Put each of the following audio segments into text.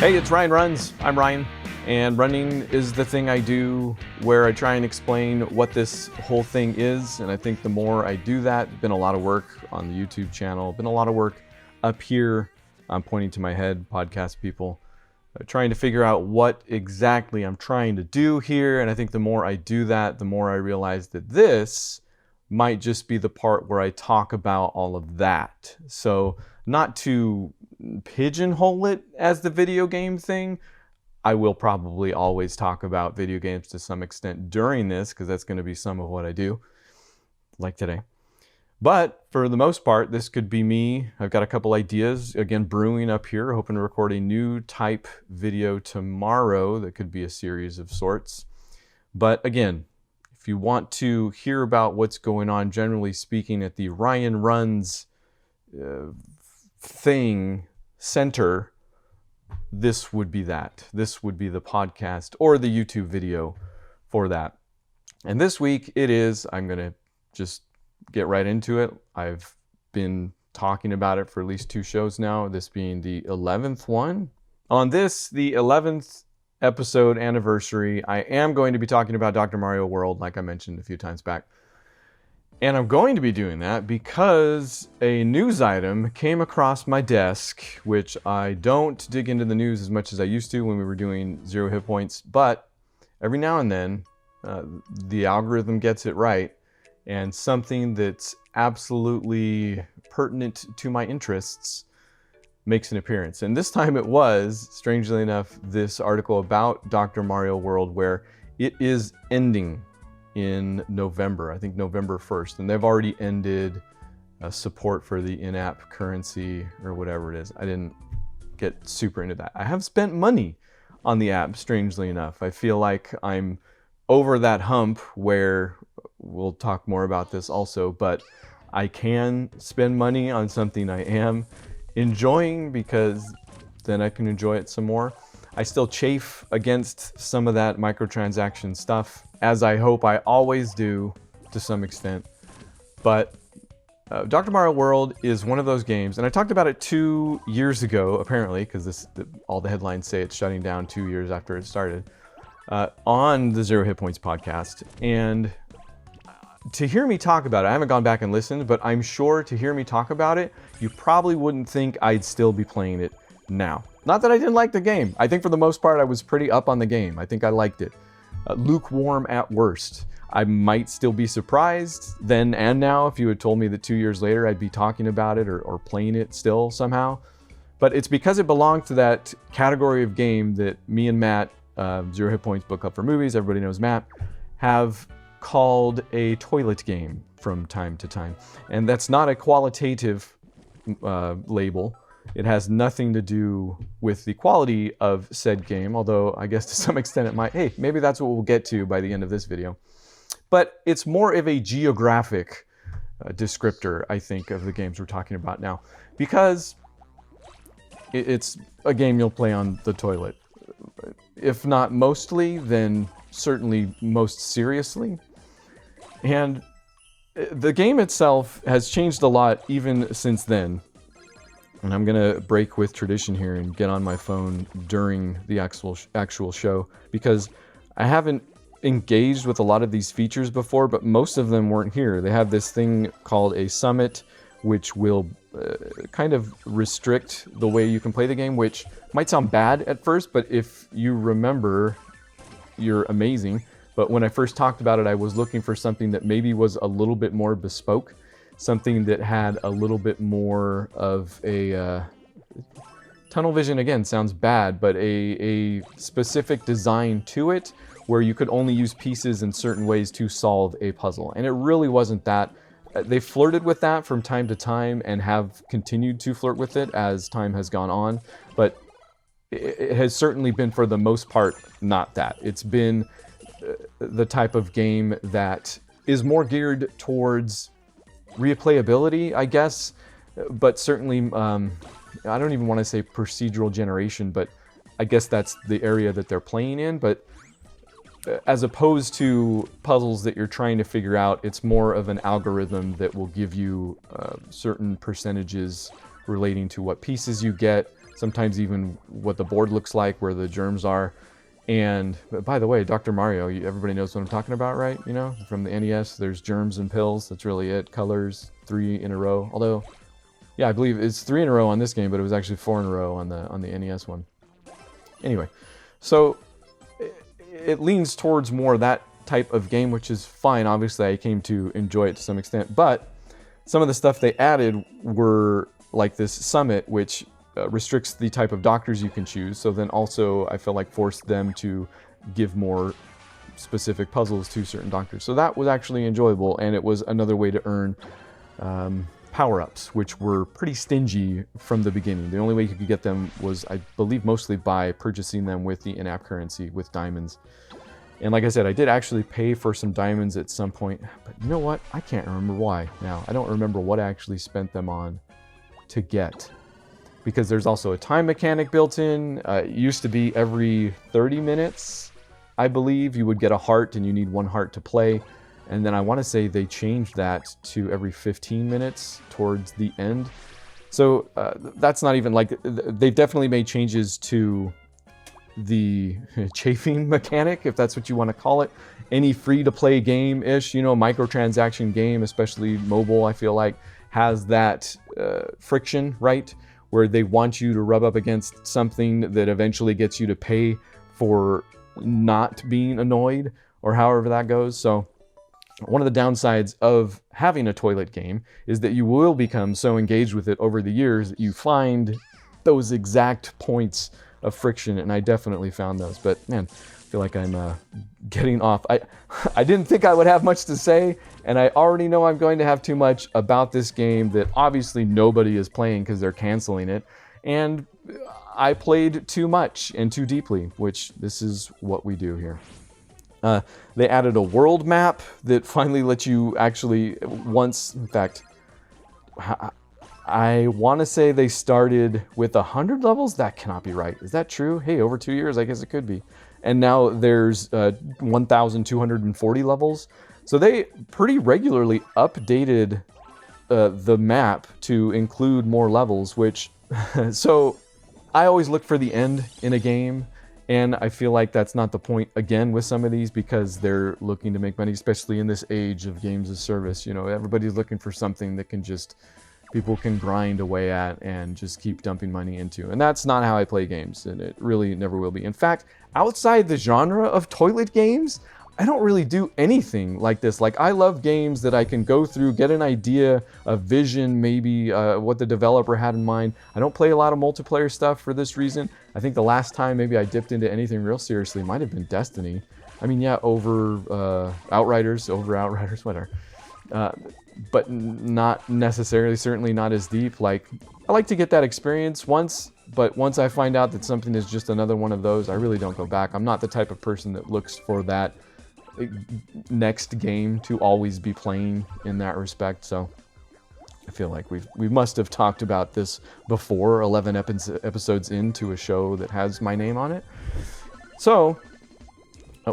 Hey, it's Ryan Runs. I'm Ryan, and running is the thing I do where I try and explain what this whole thing is. And I think the more I do that, been a lot of work on the YouTube channel, been a lot of work up here. I'm pointing to my head, podcast people, trying to figure out what exactly I'm trying to do here. And I think the more I do that, the more I realize that this might just be the part where I talk about all of that. So not to pigeonhole it as the video game thing, I will probably always talk about video games to some extent during this, because that's going to be some of what I do, like today. But for the most part, this could be me. I've got a couple ideas, again, brewing up here, hoping to record a new type video tomorrow that could be a series of sorts. But again, if you want to hear about what's going on, generally speaking, at the Ryan Runs thing center, this would be that. This would be the podcast or the YouTube video for that. And this week it is, I'm going to just get right into it. I've been talking about it for at least 2 shows now, this being the 11th one. On this, the 11th episode anniversary, I am going to be talking about Dr. Mario World, like I mentioned a few times back. And I'm going to be doing that because a news item came across my desk, which I don't dig into the news as much as I used to when we were doing Zero Hit Points, but every now and then the algorithm gets it right, and something that's absolutely pertinent to my interests makes an appearance. And this time it was, strangely enough, this article about Dr. Mario World, where it is ending in November, I think November 1st, and they've already ended support for the in-app currency or whatever it is. I didn't get super into that. I have spent money on the app, strangely enough. I feel like I'm over that hump where, we'll talk more about this also, but I can spend money on something I am enjoying, because then I can enjoy it some more. I still chafe against some of that microtransaction stuff, as I hope I always do to some extent. But Dr. Mario World is one of those games, and I talked about it 2 years ago, apparently, because all the headlines say it's shutting down 2 years after it started, on the Zero Hit Points podcast. And to hear me talk about it, I haven't gone back and listened, but I'm sure to hear me talk about it, you probably wouldn't think I'd still be playing it now. Not that I didn't like the game. I think for the most part, I was pretty up on the game. I think I liked it. Lukewarm at worst. I might still be surprised then and now if you had told me that 2 years later I'd be talking about it or playing it still somehow. But it's because it belongs to that category of game that me and Matt, Zero Hit Points Book Club for Movies, everybody knows Matt, have called a toilet game from time to time. And that's not a qualitative label. It has nothing to do with the quality of said game, although I guess to some extent it might. Hey, maybe that's what we'll get to by the end of this video. But it's more of a geographic descriptor, I think, of the games we're talking about now, because it's a game you'll play on the toilet. If not mostly, then certainly most seriously. And the game itself has changed a lot even since then. And I'm going to break with tradition here and get on my phone during the actual show, because I haven't engaged with a lot of these features before, but most of them weren't here. They have this thing called a summit, which will kind of restrict the way you can play the game, which might sound bad at first, but if you remember, you're amazing. But when I first talked about it, I was looking for something that maybe was a little bit more bespoke, something that had a little bit more of a tunnel vision. Again, sounds bad, but a specific design to it where you could only use pieces in certain ways to solve a puzzle. And it really wasn't that. They flirted with that from time to time and have continued to flirt with it as time has gone on, but it has certainly been, for the most part, not that. It's been the type of game that is more geared towards replayability, I guess, but certainly, I don't even want to say procedural generation, but I guess that's the area that they're playing in. But as opposed to puzzles that you're trying to figure out, it's more of an algorithm that will give you certain percentages relating to what pieces you get, sometimes even what the board looks like, where the germs are. And by the way, Dr. Mario, everybody knows what I'm talking about, right? You know, from the NES, there's germs and pills. That's really it. Colors, 3 in a row. Although, yeah, I believe it's 3 in a row on this game, but it was actually 4 in a row on the NES one. Anyway, so it leans towards more that type of game, which is fine. Obviously, I came to enjoy it to some extent, but some of the stuff they added were like this summit, which restricts the type of doctors you can choose. So then also I feel like forced them to give more specific puzzles to certain doctors. So that was actually enjoyable, and it was another way to earn power-ups, which were pretty stingy from the beginning. The only way you could get them was, I believe, mostly by purchasing them with the in-app currency, with diamonds. And like I said, I did actually pay for some diamonds at some point, but you know what? I can't remember why now. I don't remember what I actually spent them on to get. Because there's also a time mechanic built in. It used to be every 30 minutes, I believe, you would get a heart, and you need 1 heart to play. And then I want to say they changed that to every 15 minutes towards the end. So that's not even like, they've definitely made changes to the chafing mechanic, if that's what you want to call it. Any free-to-play game-ish, you know, microtransaction game, especially mobile, I feel like, has that friction, right? Where they want you to rub up against something that eventually gets you to pay for not being annoyed, or however that goes. So one of the downsides of having a toilet game is that you will become so engaged with it over the years that you find those exact points of friction, and I definitely found those. But man, I feel like I'm getting off. I didn't think I would have much to say, and I already know I'm going to have too much about this game that obviously nobody is playing because they're canceling it. And I played too much and too deeply, which this is what we do here. They added a world map that finally lets you actually once, in fact, I want to say they started with 100 levels. That cannot be right. Is that true? Hey, over 2 years, I guess it could be. And now there's 1,240 levels. So they pretty regularly updated the map to include more levels, which, so I always look for the end in a game. And I feel like that's not the point, again, with some of these, because they're looking to make money, especially in this age of games as service. You know, everybody's looking for something that can just, people can grind away at and just keep dumping money into. And that's not how I play games, and it really never will be. In fact, outside the genre of toilet games, I don't really do anything like this. Like, I love games that I can go through, get an idea, a vision, maybe what the developer had in mind. I don't play a lot of multiplayer stuff for this reason. I think the last time maybe I dipped into anything real seriously might have been Destiny. I mean, yeah, over Outriders, whatever. But not necessarily, certainly not as deep. Like, I like to get that experience once, but once I find out that something is just another one of those, I really don't go back. I'm not the type of person that looks for that next game to always be playing in that respect. So I feel like we must have talked about this before, 11 episodes into a show that has my name on it. So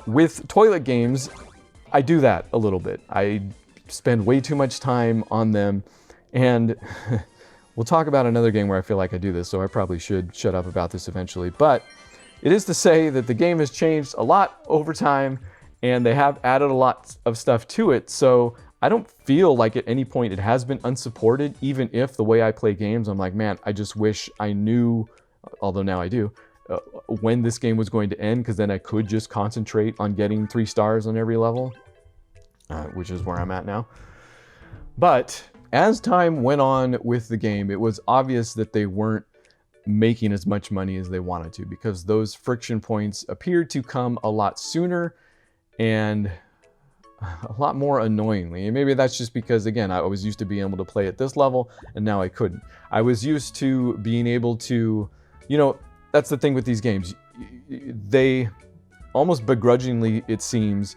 with toilet games, I do that a little bit. I spend way too much time on them, and we'll talk about another game where I feel like I do this, so I probably should shut up about this eventually. But it is to say that the game has changed a lot over time, and they have added a lot of stuff to it, so I don't feel like at any point it has been unsupported, even if the way I play games, I'm like, man, I just wish I knew, although now I do, when this game was going to end, because then I could just concentrate on getting 3 stars on every level, which is where I'm at now. But as time went on with the game, it was obvious that they weren't making as much money as they wanted to, because those friction points appeared to come a lot sooner and a lot more annoyingly. And maybe that's just because, again, I was used to being able to play at this level, and now I couldn't. I was used to being able to, you know, that's the thing with these games. They almost begrudgingly, it seems,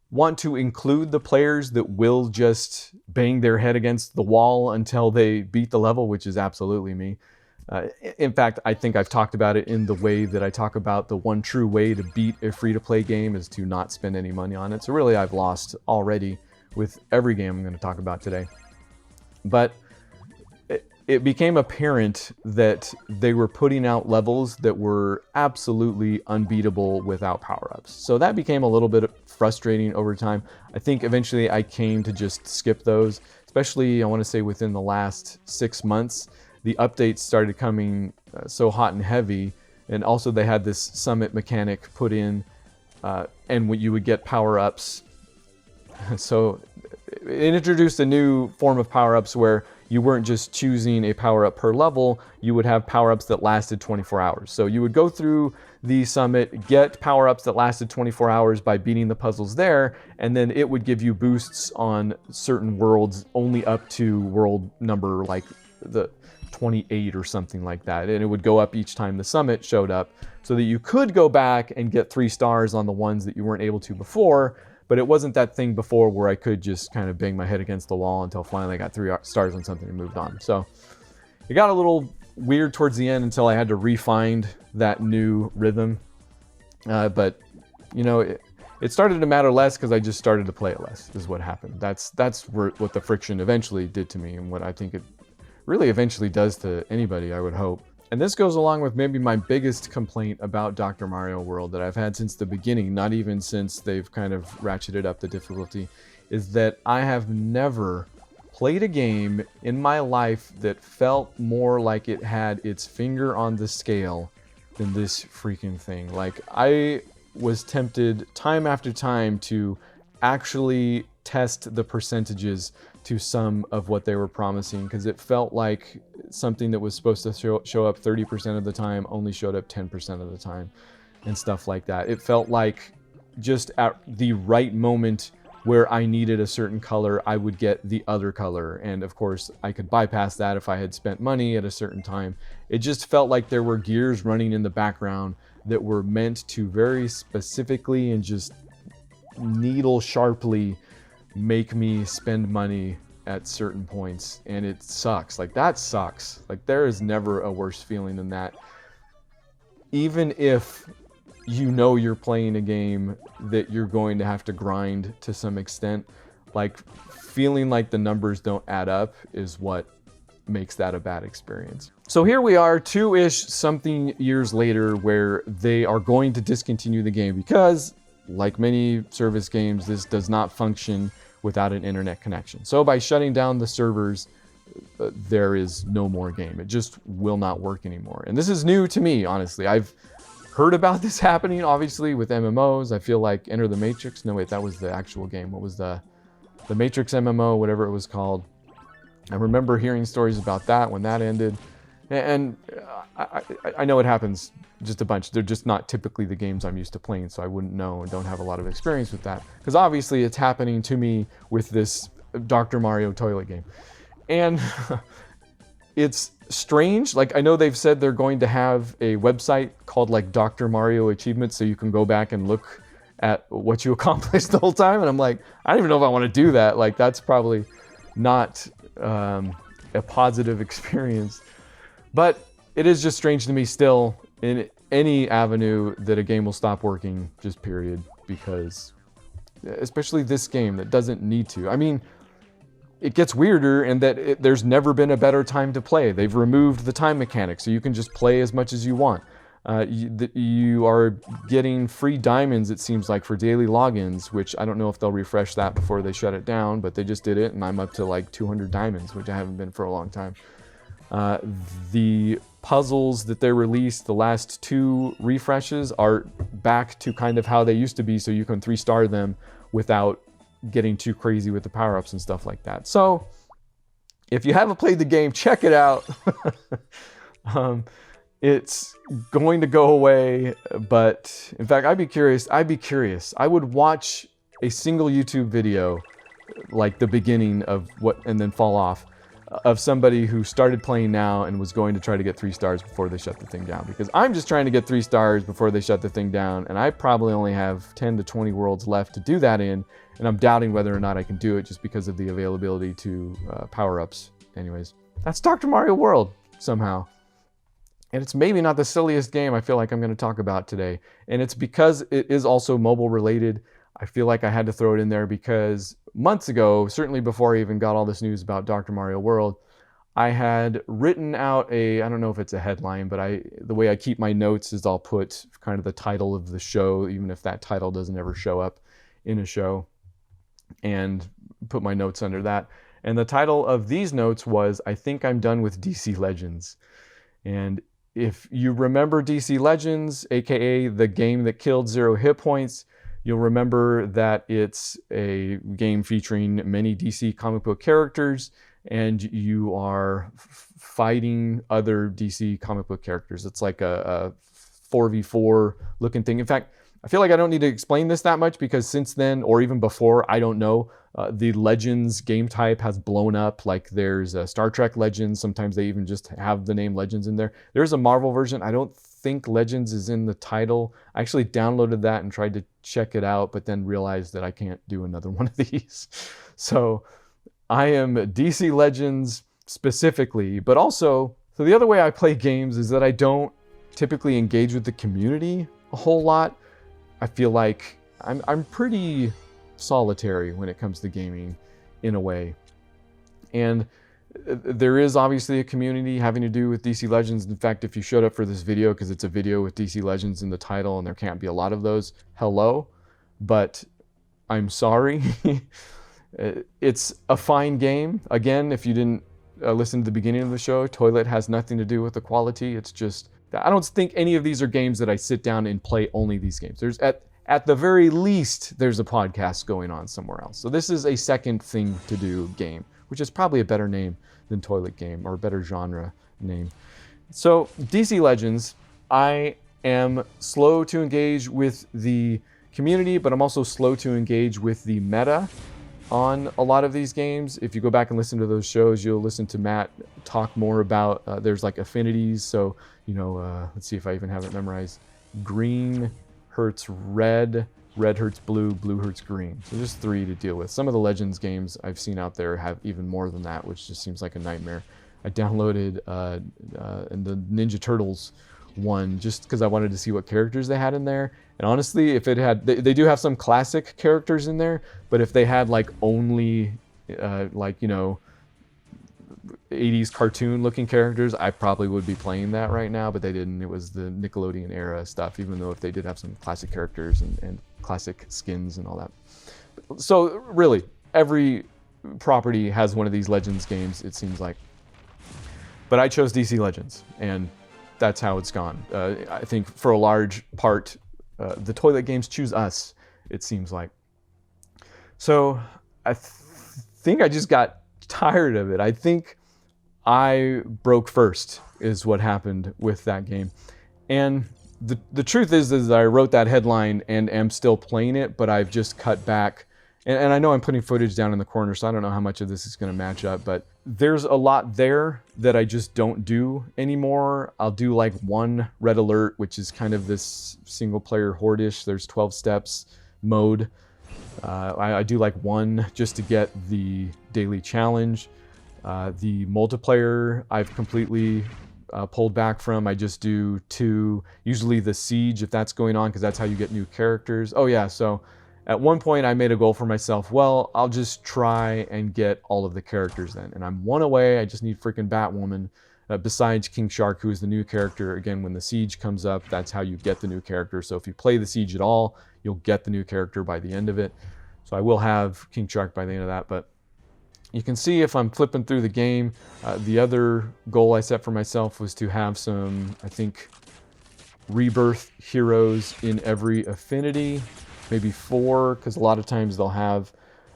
want to include the players that will just bang their head against the wall until they beat the level, which is absolutely me. In fact, I think I've talked about it in the way that I talk about the one true way to beat a free-to-play game is to not spend any money on it. So really, I've lost already with every game I'm going to talk about today. But it became apparent that they were putting out levels that were absolutely unbeatable without power-ups. So that became a little bit frustrating over time. I think eventually I came to just skip those, especially I want to say within the last 6 months. The updates started coming so hot and heavy, and also they had this summit mechanic put in, and you would get power-ups. So it introduced a new form of power-ups where you weren't just choosing a power-up per level, you would have power-ups that lasted 24 hours. So you would go through the summit, get power-ups that lasted 24 hours by beating the puzzles there, and then it would give you boosts on certain worlds only up to world number like the 28 or something like that. And it would go up each time the summit showed up so that you could go back and get 3 stars on the ones that you weren't able to before. But it wasn't that thing before where I could just kind of bang my head against the wall until finally I got 3 stars on something and moved on. So it got a little weird towards the end until I had to re-find that new rhythm. But, you know, it started to matter less because I just started to play it less is what happened. That's what the friction eventually did to me and what I think it really eventually does to anybody, I would hope. And this goes along with maybe my biggest complaint about Dr. Mario World that I've had since the beginning, not even since they've kind of ratcheted up the difficulty, is that I have never played a game in my life that felt more like it had its finger on the scale than this freaking thing. Like, I was tempted time after time to actually test the percentages to some of what they were promising, because it felt like something that was supposed to show up 30% of the time only showed up 10% of the time and stuff like that. It felt like just at the right moment where I needed a certain color, I would get the other color. And of course, I could bypass that if I had spent money at a certain time. It just felt like there were gears running in the background that were meant to very specifically and just needle sharply make me spend money at certain points, and it sucks. Like, that sucks. Like, there is never a worse feeling than that. Even if you know you're playing a game that you're going to have to grind to some extent, like, feeling like the numbers don't add up is what makes that a bad experience. So here we are 2-ish something years later where they are going to discontinue the game because, like many service games, this does not function without an internet connection. So by shutting down the servers, there is no more game. It just will not work anymore. And this is new to me, honestly. I've heard about this happening, obviously, with MMOs. I feel like Enter the Matrix. No, wait, that was the actual game. What was the Matrix MMO, whatever it was called. I remember hearing stories about that when that ended. And I know it happens just a bunch. They're just not typically the games I'm used to playing, so I wouldn't know and don't have a lot of experience with that. Because obviously it's happening to me with this Dr. Mario toilet game. And it's strange. Like, I know they've said they're going to have a website called like Dr. Mario Achievements, so you can go back and look at what you accomplished the whole time. And I'm like, I don't even know if I want to do that. Like, that's probably not a positive experience. But it is just strange to me still in any avenue that a game will stop working, just period, because especially this game that doesn't need to. I mean, it gets weirder in that there's never been a better time to play. They've removed the time mechanic, so you can just play as much as you want. You are getting free diamonds, it seems like, for daily logins, which I don't know if they'll refresh that before they shut it down, but they just did it, and I'm up to like 200 diamonds, which I haven't been for a long time. The puzzles that they released, the last 2 refreshes, are back to kind of how they used to be, so you can 3-star them without getting too crazy with the power-ups and stuff like that. So if you haven't played the game, check it out. It's going to go away, but in fact, I'd be curious. I would watch a single YouTube video, like the beginning of what, and then fall off, of somebody who started playing now and was going to try to get 3 stars before they shut the thing down. Because I'm just trying to get 3 stars before they shut the thing down, and I probably only have 10 to 20 worlds left to do that in, and I'm doubting whether or not I can do it just because of the availability to power-ups. Anyways, that's Dr. Mario World, somehow. And it's maybe not the silliest game I feel like I'm going to talk about today. And it's because it is also mobile related. I feel like I had to throw it in there because months ago, certainly before I even got all this news about Dr. Mario World, I had written out I don't know if it's a headline, but the way I keep my notes is I'll put kind of the title of the show, even if that title doesn't ever show up in a show, and put my notes under that. And the title of these notes was, I think I'm done with DC Legends. And if you remember DC Legends, aka the game that killed 0 hit points, you'll remember that it's a game featuring many DC comic book characters, and you are fighting other DC comic book characters. It's like a 4v4 looking thing. In fact, I feel like I don't need to explain this that much, because since then, or even before, I don't know, the Legends game type has blown up. Like there's a Star Trek Legends. Sometimes they even just have the name Legends in there. There's a Marvel version. I don't think Legends is in the title. I actually downloaded that and tried to check it out, but then realized that I can't do another one of these. So I am DC Legends specifically, but also, so the other way I play games is that I don't typically engage with the community a whole lot. I feel like I'm pretty solitary when it comes to gaming in a way. And there is obviously a community having to do with DC Legends. In fact, if you showed up for this video because it's a video with DC Legends in the title and there can't be a lot of those, hello, but I'm sorry. It's a fine game. Again, if you didn't listen to the beginning of the show, Toilet has nothing to do with the quality. It's just, I don't think any of these are games that I sit down and play only these games. There's at the very least, there's a podcast going on somewhere else. So this is a second thing to do game, which is probably a better name than Toilet Game, or a better genre name. So DC Legends, I am slow to engage with the community, but I'm also slow to engage with the meta on a lot of these games. If you go back and listen to those shows, you'll listen to Matt talk more about, there's like affinities. So, you know, let's see if I even have it memorized. Green hurts red, red hurts blue, blue hurts green. So just 3 to deal with. Some of the Legends games I've seen out there have even more than that, which just seems like a nightmare. I downloaded in the Ninja Turtles one just because I wanted to see what characters they had in there. And honestly, if it had, they do have some classic characters in there, but if they had like only like, you know, 80s cartoon looking characters, I probably would be playing that right now, but they didn't. It was the Nickelodeon era stuff, even though if they did have some classic characters and classic skins and all that. So really, every property has one of these Legends games, it seems like. But I chose DC Legends, and that's how it's gone. I think for a large part, the Toilet games choose us, it seems like. So I think I just got tired of it. I think I broke first is what happened with that game. And the truth is that I wrote that headline and am still playing it, but I've just cut back. And I know I'm putting footage down in the corner, so I don't know how much of this is going to match up, but there's a lot there that I just don't do anymore. I'll do like one red alert, which is kind of this single player horde-ish. There's 12 steps mode. I do like one just to get the daily challenge. The multiplayer I've completely pulled back from. I just do 2, usually the siege if that's going on, because that's how you get new characters. Oh yeah, so at one point I made a goal for myself. Well, I'll just try and get all of the characters then. And I'm 1 away. I just need freaking Batwoman. Besides King Shark, who is the new character. Again, when the siege comes up, that's how you get the new character. So if you play the siege at all, you'll get the new character by the end of it. So I will have King Shark by the end of that. But you can see if I'm flipping through the game, the other goal I set for myself was to have some, I think, rebirth heroes in every affinity. Maybe 4, because a lot of times they'll have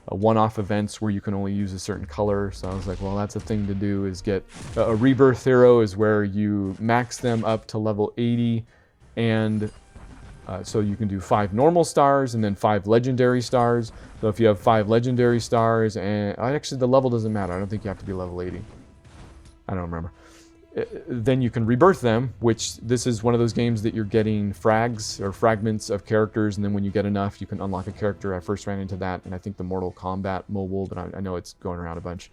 one-off events where you can only use a certain color. So I was like, well, that's a thing to do, is get a rebirth hero is where you max them up to level 80, and so you can do 5 normal stars and then 5 legendary stars. So if you have 5 legendary stars, and actually the level doesn't matter. I don't think you have to be level 80. I don't remember. Then you can rebirth them, which this is one of those games that you're getting frags or fragments of characters, and then when you get enough, you can unlock a character. I first ran into that, and I think the Mortal Kombat mobile, but I know it's going around a bunch.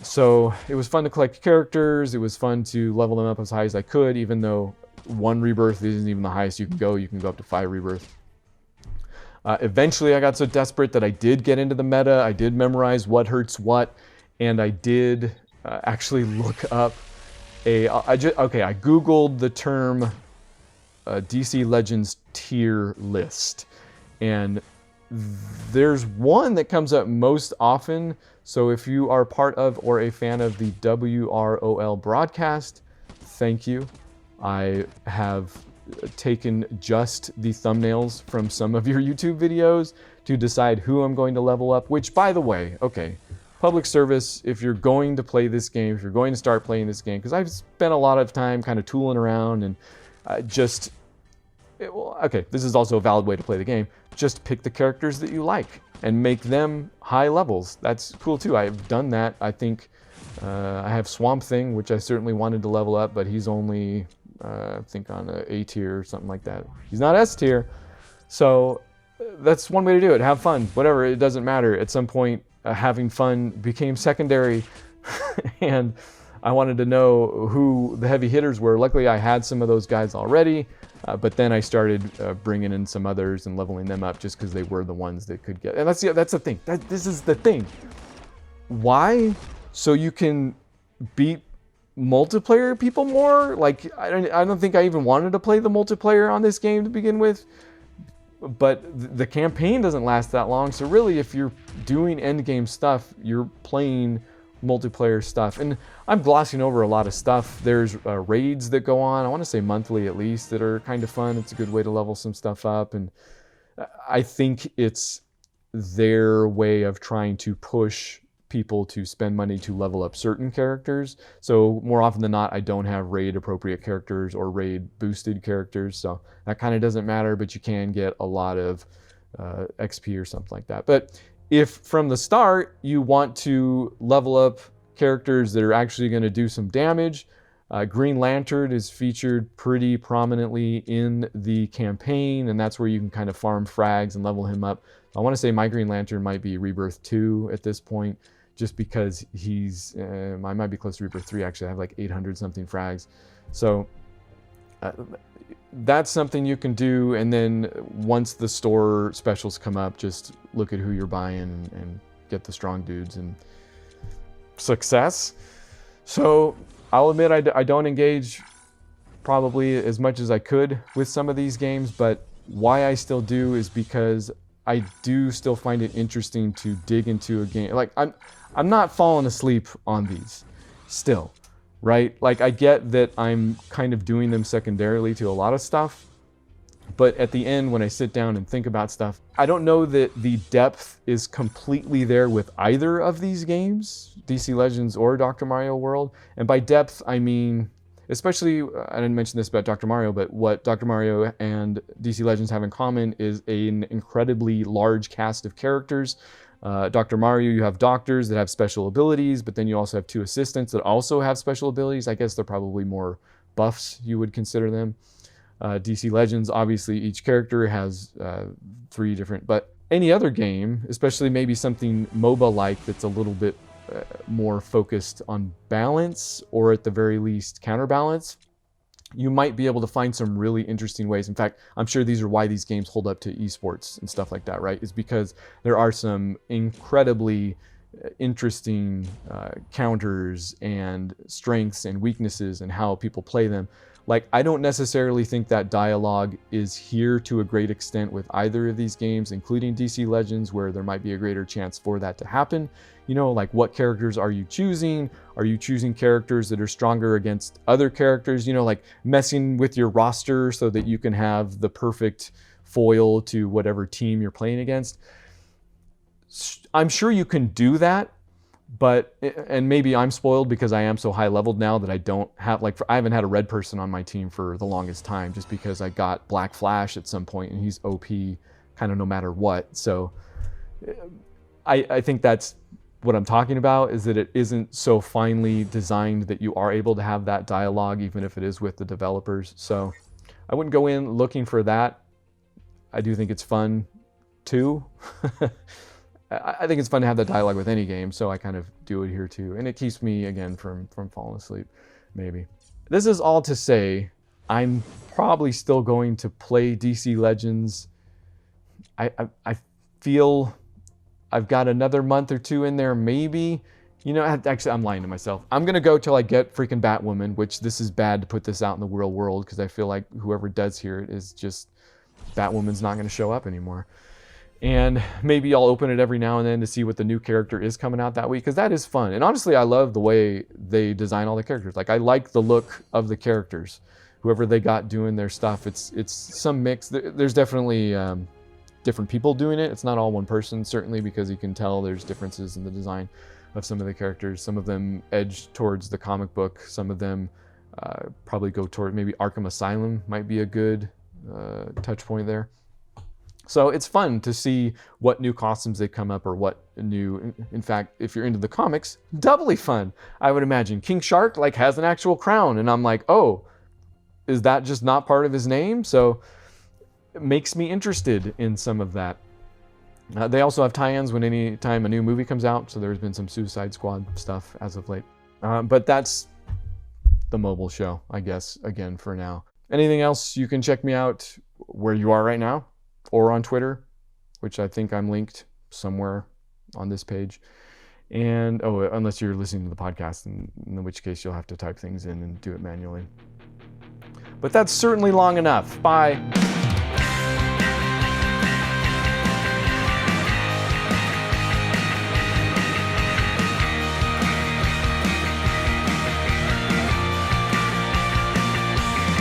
So it was fun to collect characters. It was fun to level them up as high as I could, even though 1 rebirth isn't even the highest you can go. You can go up to 5 rebirth. Eventually, I got so desperate that I did get into the meta. I did memorize what hurts what, and I did actually look up I Googled the term DC Legends tier list, and there's one that comes up most often. So if you are part of or a fan of the WROL broadcast, thank you. I have taken just the thumbnails from some of your YouTube videos to decide who I'm going to level up, which, by the way, okay, public service, if you're going to play this game, if you're going to start playing this game, because I've spent a lot of time kind of tooling around and this is also a valid way to play the game. Just pick the characters that you like and make them high levels. That's cool too. I've done that. I think I have Swamp Thing, which I certainly wanted to level up, but he's only, I think, on A tier or something like that. He's not S tier. So that's one way to do it. Have fun. Whatever. It doesn't matter. At some point, having fun became secondary, and I wanted to know who the heavy hitters were. Luckily, I had some of those guys already, but then I started bringing in some others and leveling them up just because they were the ones that could get. And that's the thing. This is the thing. Why? So you can beat multiplayer people more? Like, I don't think I even wanted to play the multiplayer on this game to begin with. But the campaign doesn't last that long. So really, if you're doing endgame stuff, you're playing multiplayer stuff. And I'm glossing over a lot of stuff. There's raids that go on, I want to say monthly at least, that are kind of fun. It's a good way to level some stuff up. And I think it's their way of trying to push people to spend money to level up certain characters. So more often than not, I don't have raid appropriate characters or raid boosted characters. So that kind of doesn't matter, but you can get a lot of XP or something like that. But if from the start you want to level up characters that are actually going to do some damage, Green Lantern is featured pretty prominently in the campaign, and that's where you can kind of farm frags and level him up. I want to say my Green Lantern might be Rebirth 2 at this point, just because he's, I might be close to Rebirth 3 actually. I have like 800 something frags. So that's something you can do, and then once the store specials come up, just look at who you're buying and get the strong dudes and success. So I'll admit I don't engage probably as much as I could with some of these games, but why I still do is because I do still find it interesting to dig into a game. Like, I'm not falling asleep on these still, right? Like, I get that I'm kind of doing them secondarily to a lot of stuff, but at the end, when I sit down and think about stuff, I don't know that the depth is completely there with either of these games, DC Legends or Dr. Mario World. And by depth, I mean, especially, I didn't mention this about Dr. Mario, but what Dr. Mario and DC Legends have in common is an incredibly large cast of characters. Dr. Mario, you have doctors that have special abilities, but then you also have 2 assistants that also have special abilities. I guess they're probably more buffs, you would consider them. DC Legends, obviously each character has 3 different, but any other game, especially maybe something MOBA-like that's a little bit more focused on balance, or at the very least counterbalance, you might be able to find some really interesting ways. In fact, I'm sure these are why these games hold up to esports and stuff like that, right? Is because there are some incredibly interesting counters and strengths and weaknesses and how people play them. Like, I don't necessarily think that dialogue is here to a great extent with either of these games, including DC Legends, where there might be a greater chance for that to happen. You know, like, what characters are you choosing? Are you choosing characters that are stronger against other characters? You know, like messing with your roster so that you can have the perfect foil to whatever team you're playing against. I'm sure you can do that, but, and maybe I'm spoiled because I am so high leveled now that I don't have, like, I haven't had a red person on my team for the longest time, just because I got Black Flash at some point and he's OP kind of no matter what. So I think that's what I'm talking about, is that it isn't so finely designed that you are able to have that dialogue, even if it is with the developers. So I wouldn't go in looking for that. I do think it's fun too. I think it's fun to have that dialogue with any game, so I kind of do it here too. And it keeps me, again, from falling asleep, maybe. This is all to say, I'm probably still going to play DC Legends. I feel I've got another month or 2 in there, maybe, You know, actually, I'm lying to myself. I'm going to go till I get freaking Batwoman, which this is bad to put this out in the real world because I feel like whoever does hear it is just, Batwoman's not going to show up anymore. And maybe I'll open it every now and then to see what the new character is coming out that week, because that is fun. And honestly, I love the way they design all the characters. Like, I like the look of the characters. Whoever they got doing their stuff, it's some mix. There's definitely different people doing it. It's not all one person, certainly, because you can tell there's differences in the design of some of the characters. Some of them edge towards the comic book. Some of them probably go toward, maybe Arkham Asylum might be a good touch point there. So it's fun to see what new costumes they come up, or what new, in fact, if you're into the comics, doubly fun, I would imagine. King Shark like has an actual crown, and I'm like, oh, is that just not part of his name? So it makes me interested in some of that. They also have tie-ins when any time a new movie comes out, so there's been some Suicide Squad stuff as of late. But that's the mobile show, I guess, again, for now. Anything else, you can check me out where you are right now, or on Twitter, which I think I'm linked somewhere on this page. And, oh, unless you're listening to the podcast, in which case you'll have to type things in and do it manually. But that's certainly long enough. Bye.